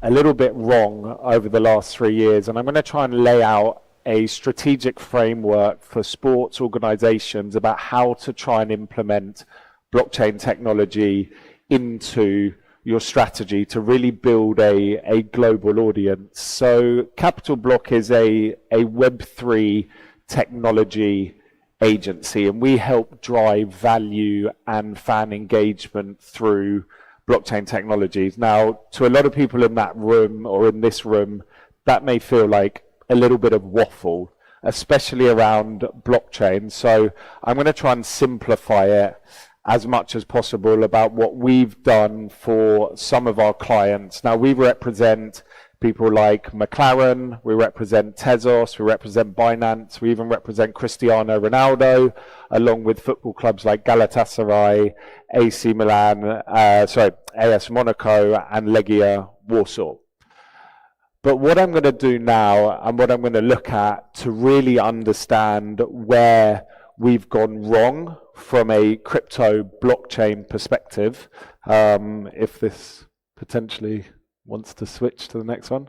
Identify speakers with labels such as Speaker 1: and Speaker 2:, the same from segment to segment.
Speaker 1: a little bit wrong over the last 3 years, and I'm going to try and lay out a strategic framework for sports organizations about how to try and implement blockchain technology into your strategy to really build a global audience. So Capital Block is a Web3 technology agency, and we help drive value and fan engagement through blockchain technologies. Now, to a lot of people in that room or in this room, that may feel like a little bit of waffle, especially around blockchain. So I'm going to try and simplify it as much as possible about what we've done for some of our clients. Now, we represent people like McLaren, we represent Tezos, we represent Binance, we even represent Cristiano Ronaldo, along with football clubs like Galatasaray, AC Milan, AS Monaco, and Legia Warsaw. But what I'm going to do now, and what I'm going to look at to really understand where we've gone wrong from a crypto blockchain perspective, if this potentially wants to switch to the next one.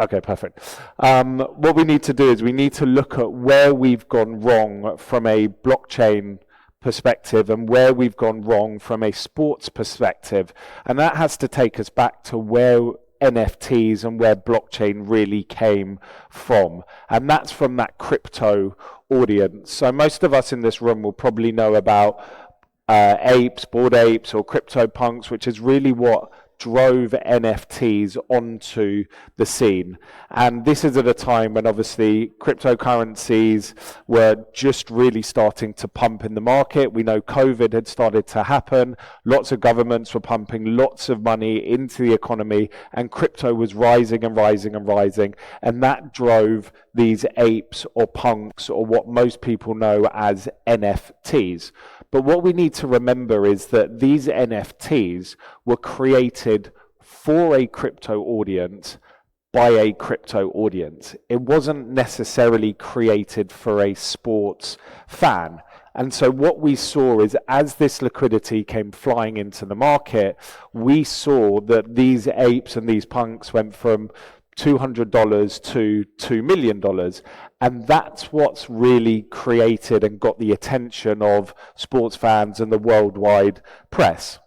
Speaker 1: Okay, perfect. What we need to do is we need to look at where we've gone wrong from a blockchain perspective and where we've gone wrong from a sports perspective. And that has to take us back to where NFTs and where blockchain really came from. And that's from that crypto audience. So most of us in this room will probably know about apes, Bored Apes, or CryptoPunks, which is really what drove NFTs onto the scene. And this is at a time when obviously cryptocurrencies were just really starting to pump in the market. We know COVID had started to happen. Lots of governments were pumping lots of money into the economy, and crypto was rising and rising and rising. And that drove these apes or punks, or what most people know as NFTs. But what we need to remember is that these NFTs were created for a crypto audience by a crypto audience. It wasn't necessarily created for a sports fan. And so what we saw is, as this liquidity came flying into the market, we saw that these apes and these punks went from $200 to $2 million. And that's what's really created and got the attention of sports fans and the worldwide press.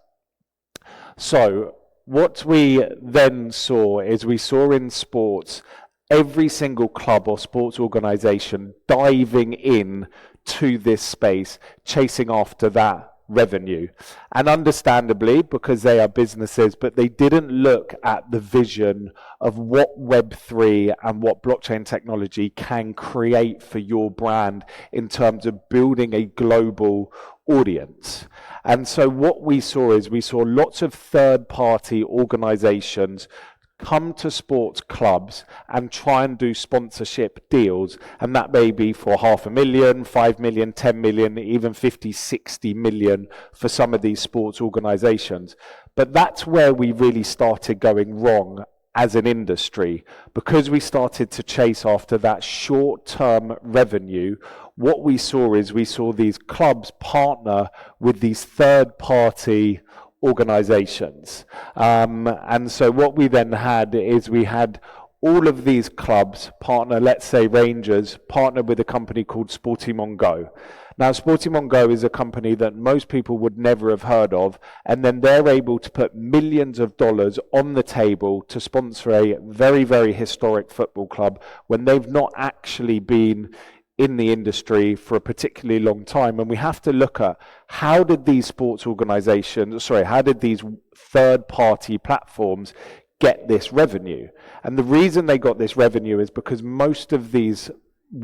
Speaker 1: So what we then saw is we saw in sports every single club or sports organization diving in to this space, chasing after that revenue. And understandably, because they are businesses, but they didn't look at the vision of what Web3 and what blockchain technology can create for your brand in terms of building a global audience. And so what we saw is we saw lots of third-party organizations come to sports clubs and try and do sponsorship deals, and that may be for 500,000, 5 million, 10 million, even 50, 60 million for some of these sports organizations. But that's where we really started going wrong as an industry, because we started to chase after that short-term revenue. What we saw is we saw these clubs partner with these third-party organizations. And so what we then had is we had all of these clubs partner, let's say Rangers, partner with a company called Sportimon Go. Now, Sportimon Go is a company that most people would never have heard of, and then they're able to put millions of dollars on the table to sponsor a very, very historic football club when they've not actually been in the industry for a particularly long time. And we have to look at how did these sports organizations, how did these third-party platforms get this revenue? And the reason they got this revenue is because most of these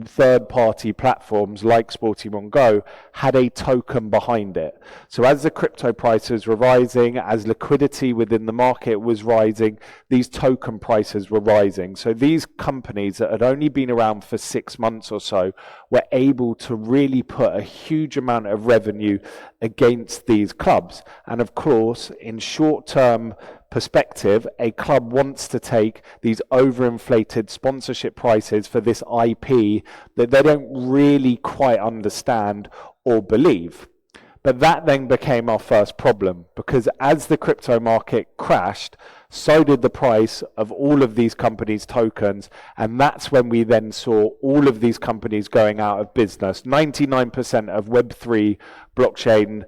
Speaker 1: third-party platforms like Sportimon Go had a token behind it. So as the crypto prices were rising, as liquidity within the market was rising, these token prices were rising. So these companies that had only been around for 6 months or so were able to really put a huge amount of revenue against these clubs. And of course, in short-term perspective, a club wants to take these overinflated sponsorship prices for this IP that they don't really quite understand or believe. But that then became our first problem, because as the crypto market crashed, so did the price of all of these companies' tokens, and that's when we then saw all of these companies going out of business. 99% of Web3 blockchain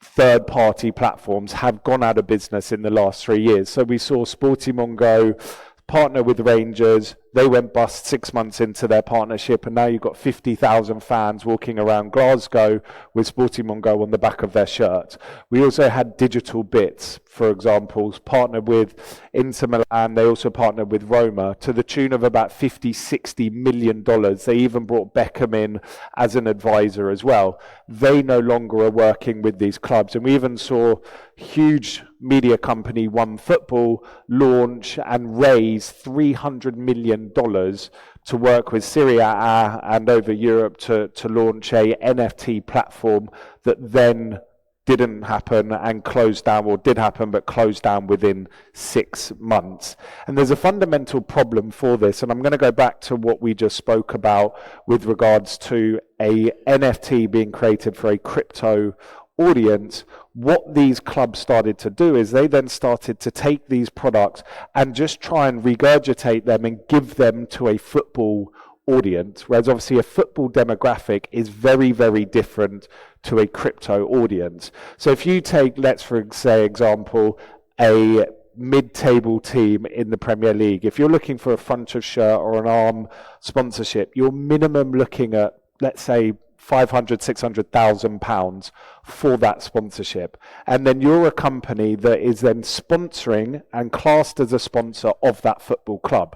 Speaker 1: third-party platforms have gone out of business in the last 3 years. So we saw Sportimongo partner with Rangers. They went bust 6 months into their partnership, and now you've got 50,000 fans walking around Glasgow with Sportimongo on the back of their shirt. We also had Digital Bits, for example, partnered with Inter Milan. They also partnered with Roma to the tune of about $50-60 million. They even brought Beckham in as an advisor as well. They no longer are working with these clubs. And we even saw huge media company OneFootball launch and raise $300 million to work with Serie A and over Europe to launch a NFT platform that then didn't happen and closed down, or did happen but closed down within 6 months. And there's a fundamental problem for this, and I'm going to go back to what we just spoke about with regards to a NFT being created for a crypto audience. What these clubs started to do is they then started to take these products and just try and regurgitate them and give them to a football audience, whereas obviously a football demographic is very, very different to a crypto audience. So if you take, let's for example, a mid-table team in the Premier League, if you're looking for a front of shirt or an arm sponsorship, you're minimum looking at, let's say, £500,000-600,000 for that sponsorship. And then you're a company that is then sponsoring and classed as a sponsor of that football club.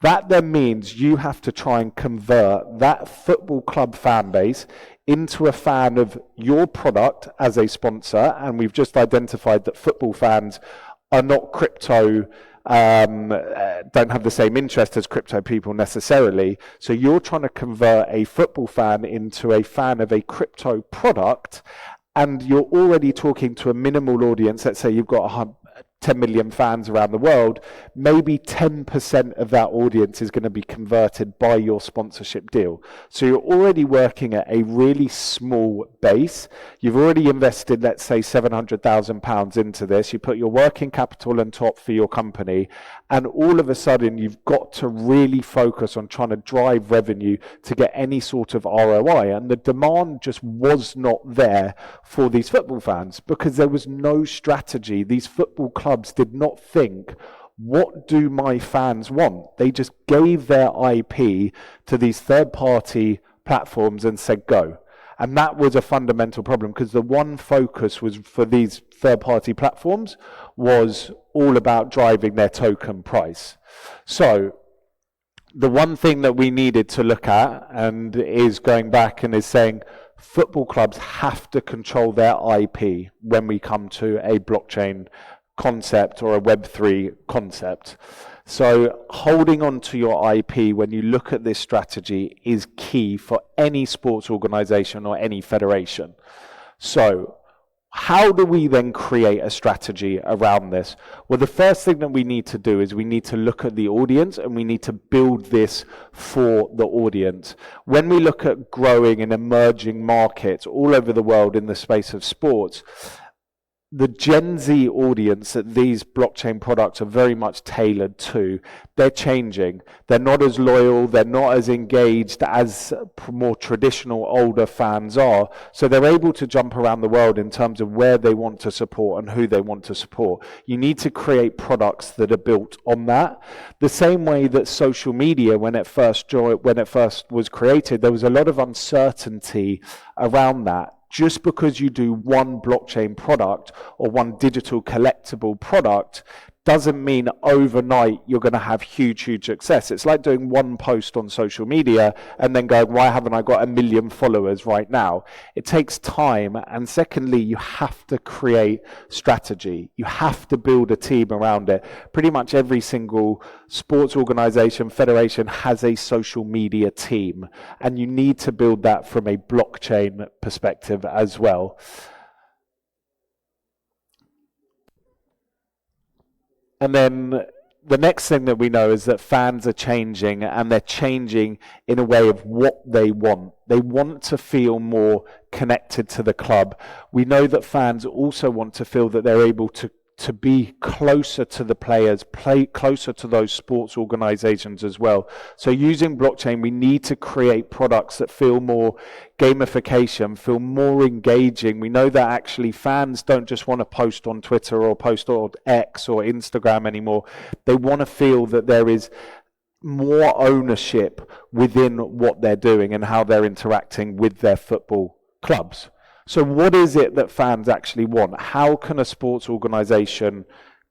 Speaker 1: That then means you have to try and convert that football club fan base into a fan of your product as a sponsor. And we've just identified that football fans are not crypto, don't have the same interest as crypto people necessarily. So you're trying to convert a football fan into a fan of a crypto product, and you're already talking to a minimal audience. Let's say you've got 10 million fans around the world. Maybe 10% of that audience is going to be converted by your sponsorship deal. So you're already working at a really small base. You've already invested, let's say, £700,000 into this. You put your working capital on top for your company, and all of a sudden you've got to really focus on trying to drive revenue to get any sort of ROI. And the demand just was not there for these football fans because there was no strategy. These football clubs did not think, what do my fans want? They just gave their IP to these third-party platforms and said, go. And that was a fundamental problem because the one focus was for these third-party platforms was all about driving their token price. So the one thing that we needed to look at and is going back and is saying football clubs have to control their IP when we come to a blockchain concept or a Web3 concept. So holding on to your IP when you look at this strategy is key for any sports organization or any federation. So how do we then create a strategy around this? Well, the first thing that we need to do is we need to look at the audience and we need to build this for the audience. When we look at growing and emerging markets all over the world in the space of sports, the Gen Z audience that these blockchain products are very much tailored to, they're changing. They're not as loyal, they're not as engaged as more traditional older fans are. So they're able to jump around the world in terms of where they want to support and who they want to support. You need to create products that are built on that. The same way that social media, when it first was created, there was a lot of uncertainty around that. Just because you do one blockchain product or one digital collectible product doesn't mean overnight you're going to have huge success. It's like doing one post on social media and then going, why haven't I got 1 million followers right now? It takes time. And secondly, you have to create strategy. You have to build a team around it. Pretty much every single sports organization, federation has a social media team. And you need to build that from a blockchain perspective as well. And then the next thing that we know is that fans are changing, and they're changing in a way of what they want. They want to feel more connected to the club. We know that fans also want to feel that they're able to to be closer to the players, play closer to those sports organizations as well. So using blockchain, we need to create products that feel more gamification, feel more engaging. We know that actually fans don't just want to post on Twitter or post on X or Instagram anymore. They want to feel that there is more ownership within what they're doing and how they're interacting with their football clubs. So what is it that fans actually want? How can a sports organization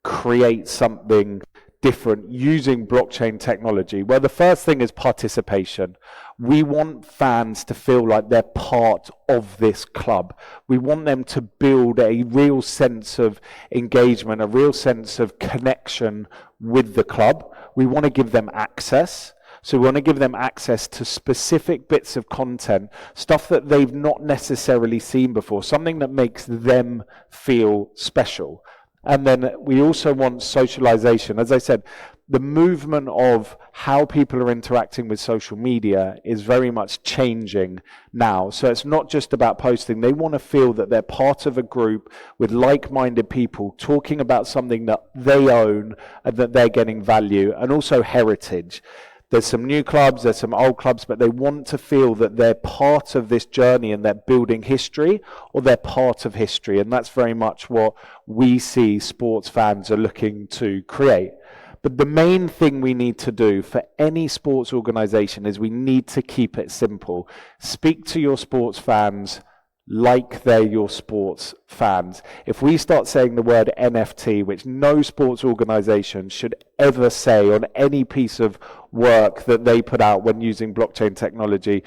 Speaker 1: create something different using blockchain technology? Well, the first thing is participation. We want fans to feel like they're part of this club. We want them to build a real sense of engagement, a real sense of connection with the club. We want to give them access. So we want to give them access to specific bits of content, stuff that they've not necessarily seen before, something that makes them feel special. And then we also want socialization. As I said, the movement of how people are interacting with social media is very much changing now. So it's not just about posting. They want to feel that they're part of a group with like-minded people talking about something that they own and that they're getting value, and also heritage. There's some new clubs, there's some old clubs, but they want to feel that they're part of this journey and they're building history, or they're part of history. And that's very much what we see sports fans are looking to create. But the main thing we need to do for any sports organization is we need to keep it simple. Speak to your sports fans like they're your sports fans. If we start saying the word NFT, which no sports organization should ever say on any piece of work that they put out when using blockchain technology,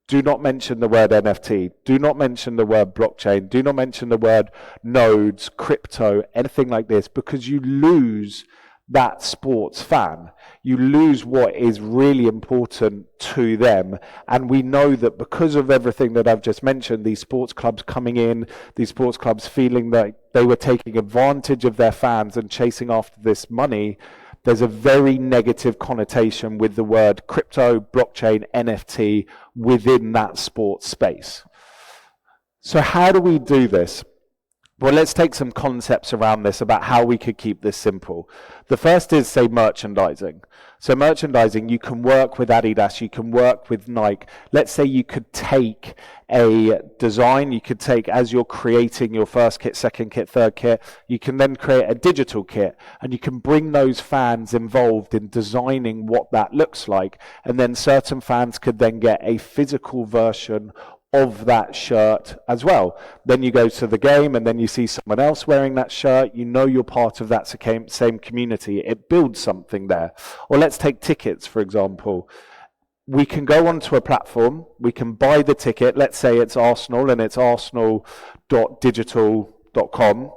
Speaker 1: do not mention the word NFT, do not mention the word blockchain, do not mention the word nodes, crypto, anything like this, because you lose that sports fan. You lose what is really important to them. And we know that because of everything that I've just mentioned, these sports clubs coming in, these sports clubs feeling like they were taking advantage of their fans and chasing after this money, there's a very negative connotation with the word crypto, blockchain, NFT within that sports space. So how do we do this? Well, let's take some concepts around this about how we could keep this simple. The first is, say, merchandising. So merchandising, you can work with Adidas, you can work with Nike. Let's say you could take a design, you could take, as you're creating your first kit, second kit, third kit, you can then create a digital kit, and you can bring those fans involved in designing what that looks like. And then certain fans could then get a physical version of that shirt as well. Then you go to the game and then you see someone else wearing that shirt. You know you're part of that same community. It builds something there. Or let's take tickets, for example. We can go onto a platform. We can buy the ticket. Let's say it's Arsenal and it's arsenal.digital.com.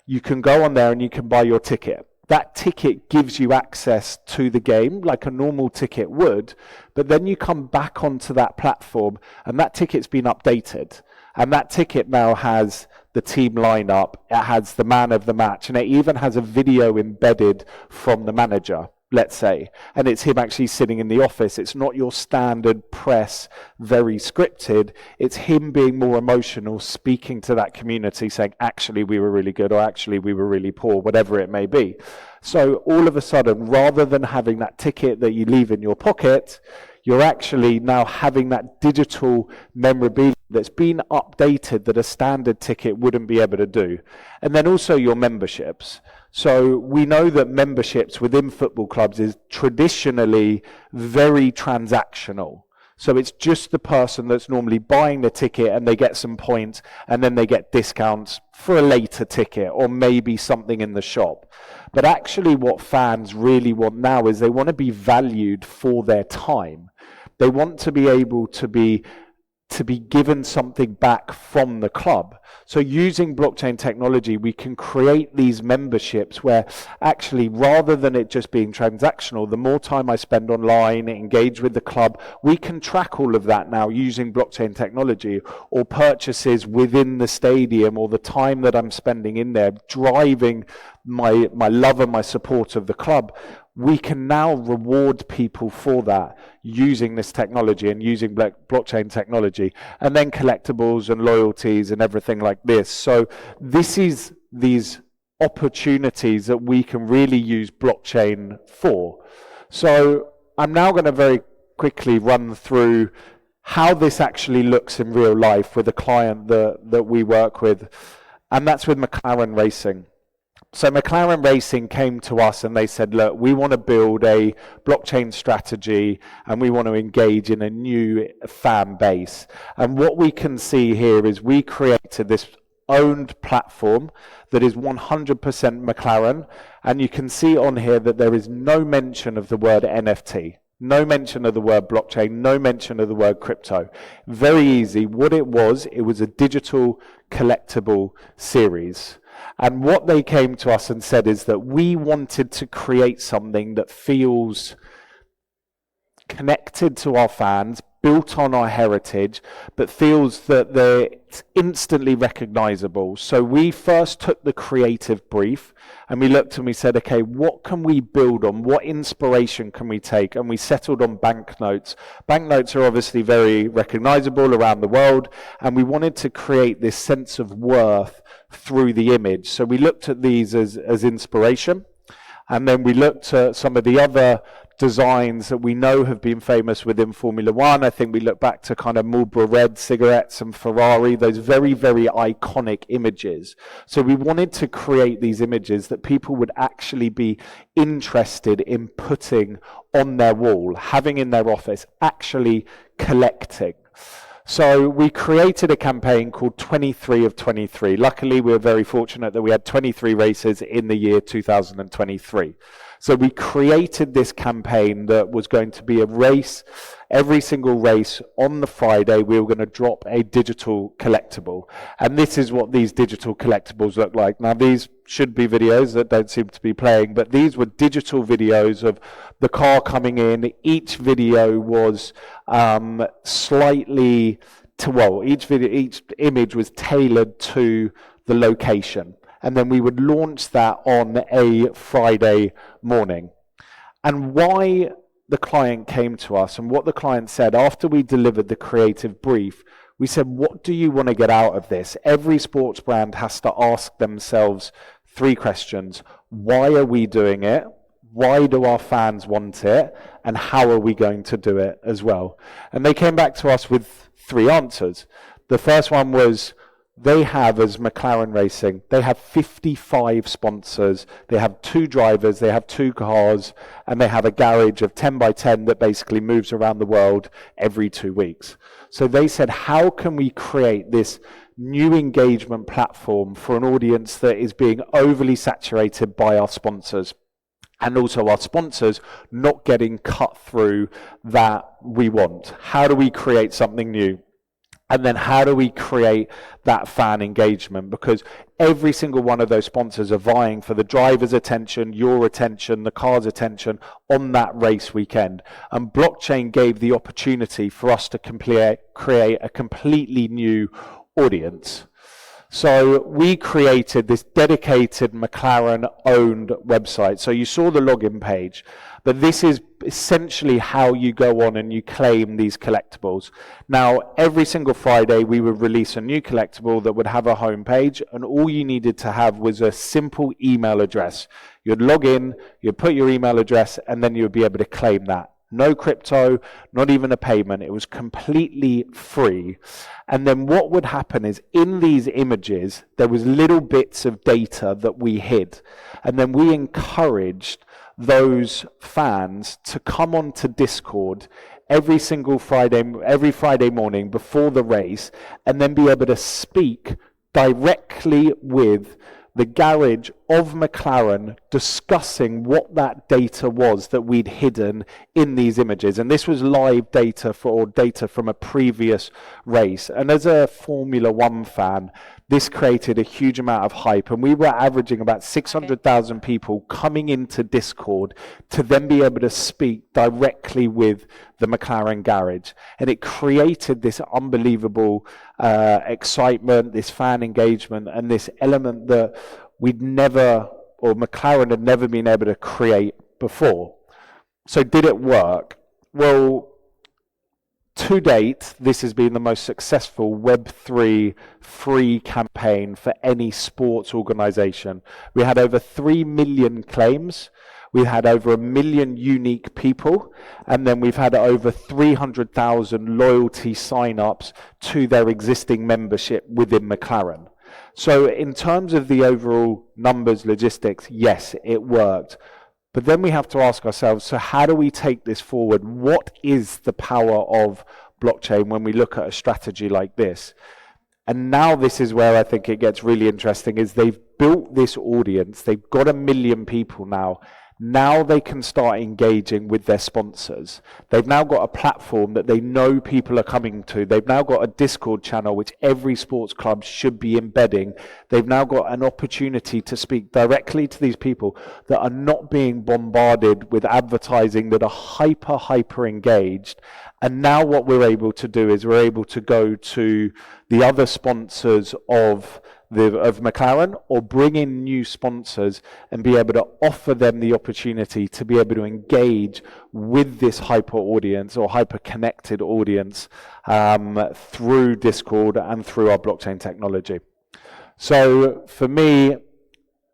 Speaker 1: You can go on there and you can buy your ticket. That ticket gives you access to the game like a normal ticket would, but then you come back onto that platform and that ticket's been updated. And that ticket now has the team lineup, it has the man of the match, and it even has a video embedded from the manager, let's say. And it's him actually sitting in the office. It's not your standard press, very scripted. It's him being more emotional, speaking to that community, saying, actually, we were really good, or actually, we were really poor, whatever it may be. So all of a sudden, rather than having that ticket that you leave in your pocket, you're actually now having that digital memorabilia that's been updated that a standard ticket wouldn't be able to do. And then also your memberships. So we know that memberships within football clubs is traditionally very transactional. So it's just the person that's normally buying the ticket and they get some points and then they get discounts for a later ticket or maybe something in the shop. But actually what fans really want now is they want to be valued for their time. They want to be able to be given something back from the club. So using blockchain technology, we can create these memberships where actually, rather than it just being transactional, the more time I spend online, engage with the club, we can track all of that now using blockchain technology, or purchases within the stadium, or the time that I'm spending in there, driving my love and my support of the club. We can now reward people for that using this technology and using blockchain technology, and then collectibles and loyalties and everything like this. So this is these opportunities that we can really use blockchain for. So I'm now going to very quickly run through how this actually looks in real life with a client that we work with, and that's with McLaren Racing. So McLaren Racing came to us and they said, look, we want to build a blockchain strategy and we want to engage in a new fan base. And what we can see here is we created this owned platform that is 100% McLaren, and you can see on here that there is no mention of the word NFT, no mention of the word blockchain, no mention of the word crypto. Very easy. What it was a digital collectible series. And what they came to us and said is that we wanted to create something that feels connected to our fans, built on our heritage, but feels that it's instantly recognizable. So we first took the creative brief and we looked and we said, okay, what can we build on? What inspiration can we take? And we settled on banknotes. Banknotes are obviously very recognizable around the world, and we wanted to create this sense of worth through the image. So we looked at these as inspiration, and then we looked at some of the other designs that we know have been famous within Formula One. I think we look back to kind of Marlboro Red cigarettes and Ferrari, those very, very iconic images. So we wanted to create these images that people would actually be interested in putting on their wall, having in their office, actually collecting. So we created a campaign called 23 of 23. Luckily, we were very fortunate that we had 23 races in the year 2023. So we created this campaign that was going to be a race. Every single race on the Friday, we were going to drop a digital collectible. And this is what these digital collectibles look like. Now, these should be videos that don't seem to be playing, but these were digital videos of the car coming in. Each video was each image was tailored to the location. And then we would launch that on a Friday morning. And why the client came to us and what the client said after we delivered the creative brief, we said, what do you want to get out of this? Every sports brand has to ask themselves 3 questions. Why are we doing it? Why do our fans want it? And how are we going to do it as well? And they came back to us with 3 answers. The first one was, they have, as McLaren Racing, they have 55 sponsors, they have 2 drivers, they have 2 cars, and they have a garage of 10 by 10 that basically moves around the world every 2 weeks. So they said, how can we create this new engagement platform for an audience that is being overly saturated by our sponsors? And also our sponsors not getting cut through that we want. How do we create something new? And then how do we create that fan engagement? Because every single one of those sponsors are vying for the driver's attention, your attention, the car's attention on that race weekend. And blockchain gave the opportunity for us to create a completely new audience. So we created this dedicated McLaren-owned website. So you saw the login page, but this is essentially how you go on and you claim these collectibles. Now, every single Friday, we would release a new collectible that would have a homepage, and all you needed to have was a simple email address. You'd log in, you'd put your email address, and then you would be able to claim that. No crypto, not even a payment. It was completely free. And then what would happen is in these images, there was little bits of data that we hid. And then we encouraged those fans to come onto Discord every Friday morning before the race, and then be able to speak directly with the garage of McLaren, discussing what that data was that we'd hidden in these images. And this was live data data from a previous race. And as a Formula One fan, this created a huge amount of hype. And we were averaging about 600,000 people coming into Discord to then be able to speak directly with the McLaren garage. And it created this unbelievable excitement, this fan engagement, and this element that McLaren had never been able to create before. So did it work? Well, to date, this has been the most successful Web3 free campaign for any sports organization. We had over 3 million claims. We had over 1 million unique people, and then we've had over 300,000 loyalty sign-ups to their existing membership within McLaren. So in terms of the overall numbers, logistics, yes, it worked. But then we have to ask ourselves, so how do we take this forward? What is the power of blockchain when we look at a strategy like this? And now this is where I think it gets really interesting, is they've built this audience, they've got 1 million people now. Now they can start engaging with their sponsors. They've now got a platform that they know people are coming to. They've now got a Discord channel which every sports club should be embedding. They've now got an opportunity to speak directly to these people that are not being bombarded with advertising, that are hyper engaged. And now what we're able to do is we're able to go to the other sponsors of McLaren, or bring in new sponsors and be able to offer them the opportunity to be able to engage with this hyper audience or hyper connected audience through Discord and through our blockchain technology. So for me,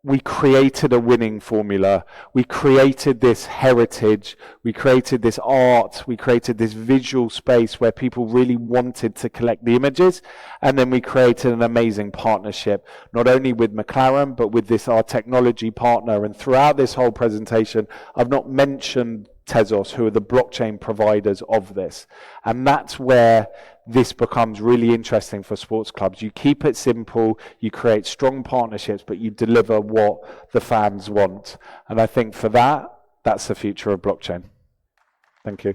Speaker 1: we created a winning formula. We created this heritage. We created this art. We created this visual space where people really wanted to collect the images. And then we created an amazing partnership, not only with McLaren, but with this, our technology partner. And throughout this whole presentation, I've not mentioned Tezos, who are the blockchain providers of this. And that's where this becomes really interesting for sports clubs. You keep it simple, you create strong partnerships, but you deliver what the fans want. And I think for that, that's the future of blockchain. Thank you.